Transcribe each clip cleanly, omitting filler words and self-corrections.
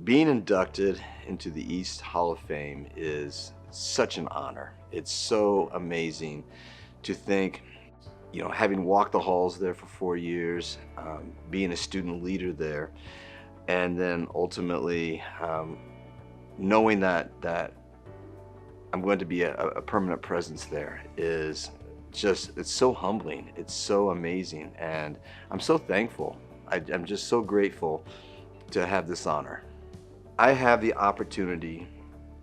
Being inducted into the East Hall of Fame is such an honor. It's so amazing to think, having walked the halls there for 4 years, being a student leader there, and then ultimately knowing that I'm going to be a permanent presence there is it's so humbling. It's so amazing. And I'm so thankful. I'm just so grateful to have this honor. I have the opportunity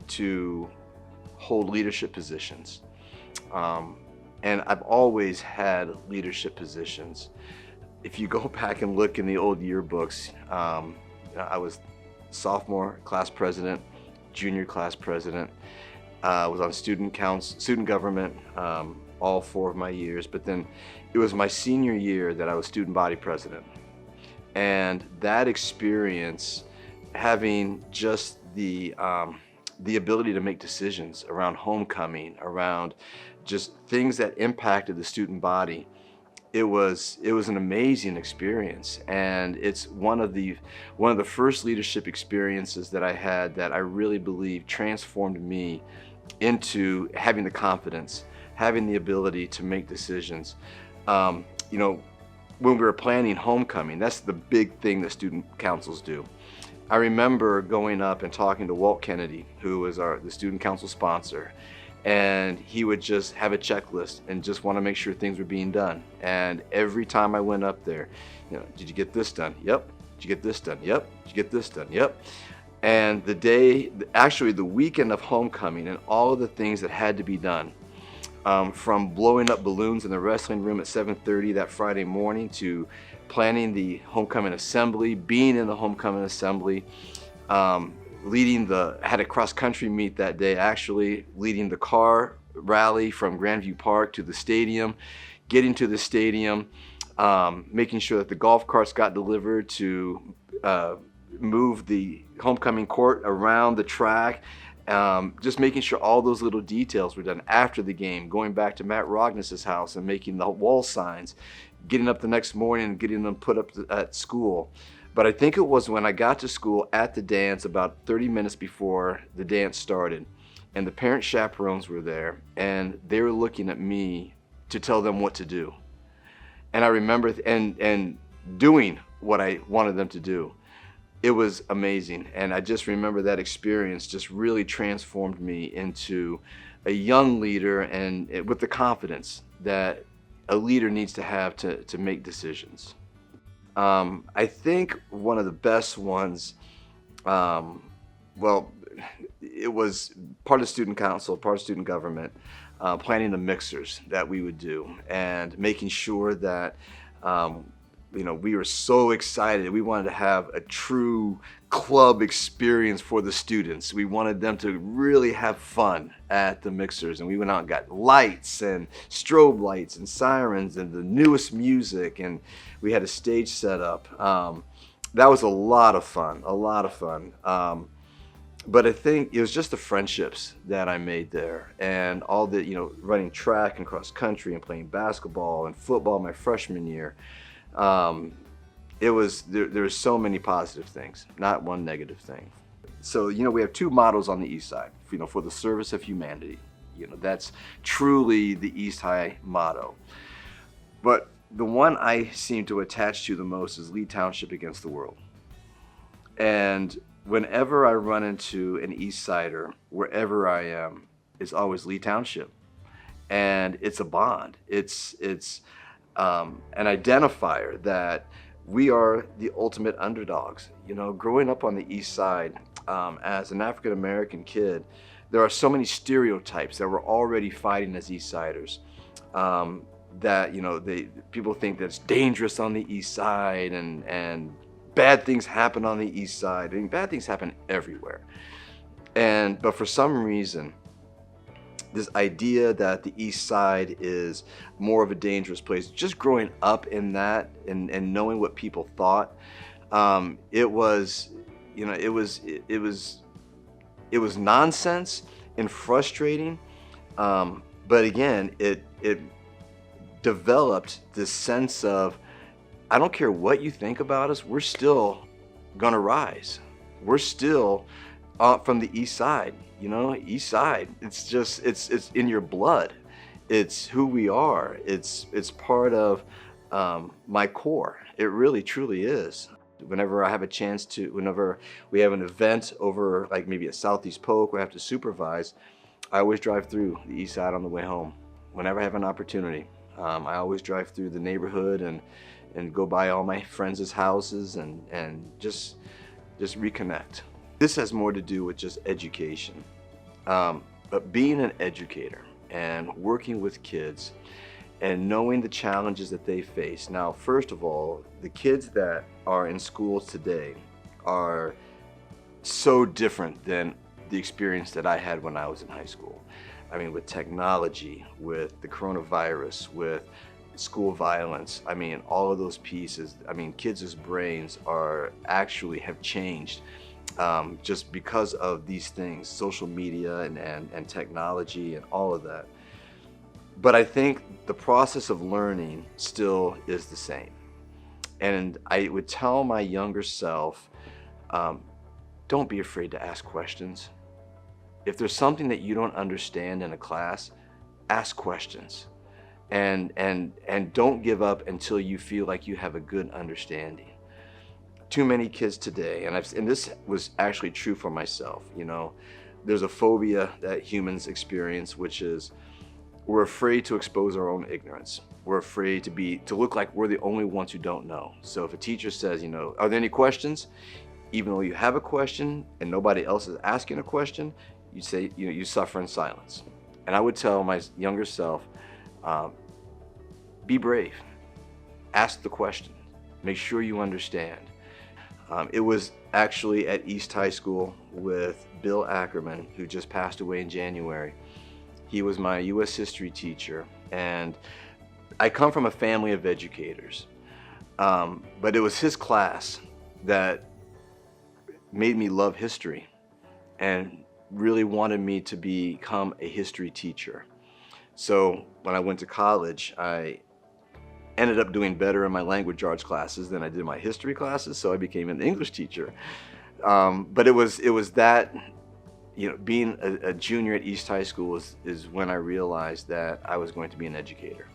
to hold leadership positions. And I've always had leadership positions. If you go back and look in the old yearbooks, I was sophomore class president, junior class president. I was on student council, student government, all 4 of my years. But then it was my senior year that I was student body president. And that experience, having just the ability to make decisions around homecoming, around just things that impacted the student body, it was an amazing experience. And it's one of the first leadership experiences that I had that I really believe transformed me into having the confidence, having the ability to make decisions. When we were planning homecoming, that's the big thing that student councils do. I remember going up and talking to Walt Kennedy, who was the student council sponsor, and he would just have a checklist and just want to make sure things were being done. And every time I went up there, did you get this done? Yep. Did you get this done? Yep. Did you get this done? Yep. And the weekend of homecoming and all of the things that had to be done, from blowing up balloons in the wrestling room at 7:30 that Friday morning to planning the homecoming assembly, being in the homecoming assembly, had a cross-country meet that day, actually leading the car rally from Grandview Park to the stadium, getting to the stadium, making sure that the golf carts got delivered to move the homecoming court around the track, just making sure all those little details were done after the game, going back to Matt Rognus's house and making the wall signs, getting up the next morning and getting them put up at school. But I think it was when I got to school at the dance about 30 minutes before the dance started, and the parent chaperones were there, and they were looking at me to tell them what to do. And I remember and doing what I wanted them to do. It was amazing. And I just remember that experience just really transformed me into a young leader, and with the confidence that a leader needs to have to make decisions. I think one of the best ones, it was part of student council, part of student government, planning the mixers that we would do and making sure that we were so excited. We wanted to have a true club experience for the students. We wanted them to really have fun at the mixers, and we went out and got lights and strobe lights and sirens and the newest music, and we had a stage set up. That was a lot of fun, but I think it was just the friendships that I made there, and all the, running track and cross country and playing basketball and football my freshman year. There were so many positive things, not one negative thing. So, we have 2 mottos on the East Side, for the service of humanity. That's truly the East High motto. But the one I seem to attach to the most is Lee Township against the world. And whenever I run into an East Sider, wherever I am, it's always Lee Township. And it's a bond. It's an identifier that we are the ultimate underdogs. Growing up on the East Side, as an African American kid, there are so many stereotypes that we're already fighting as East Siders. That people think that it's dangerous on the East Side, and bad things happen on the East Side. I mean, bad things happen everywhere. But for some reason, this idea that the East Side is more of a dangerous place, just growing up in that and knowing what people thought, it was nonsense and frustrating. But again, it developed this sense of, I don't care what you think about us, we're still gonna rise. We're still from the East Side, you know, East Side. It's just, it's in your blood. It's who we are. It's part of my core. It really, truly is. Whenever I have a chance to, whenever we have an event over like maybe a Southeast Polk where I have to supervise, I always drive through the East Side on the way home. Whenever I have an opportunity, I always drive through the neighborhood and go by all my friends' houses and just reconnect. This has more to do with just education, but being an educator and working with kids and knowing the challenges that they face. Now, first of all, the kids that are in schools today are so different than the experience that I had when I was in high school. I mean, with technology, with the coronavirus, with school violence, I mean, all of those pieces, I mean, kids' brains are actually have changed just because of these things, social media and technology and all of that. But I think the process of learning still is the same. And I would tell my younger self, don't be afraid to ask questions. If there's something that you don't understand in a class, ask questions. And don't give up until you feel like you have a good understanding. Too many kids today, and this was actually true for myself, you know, there's a phobia that humans experience, which is we're afraid to expose our own ignorance. We're afraid to look like we're the only ones who don't know. So if a teacher says, you know, are there any questions? Even though you have a question and nobody else is asking a question, you say, you know, you suffer in silence. And I would tell my younger self, be brave. Ask the question. Make sure you understand. It was actually at East High School with Bill Ackerman, who just passed away in January. He was my U.S. history teacher, and I come from a family of educators, but it was his class that made me love history and really wanted me to become a history teacher. So when I went to college, I ended up doing better in my language arts classes than I did in my history classes, so I became an English teacher. But it was that, you know, being a junior at East High School is when I realized that I was going to be an educator.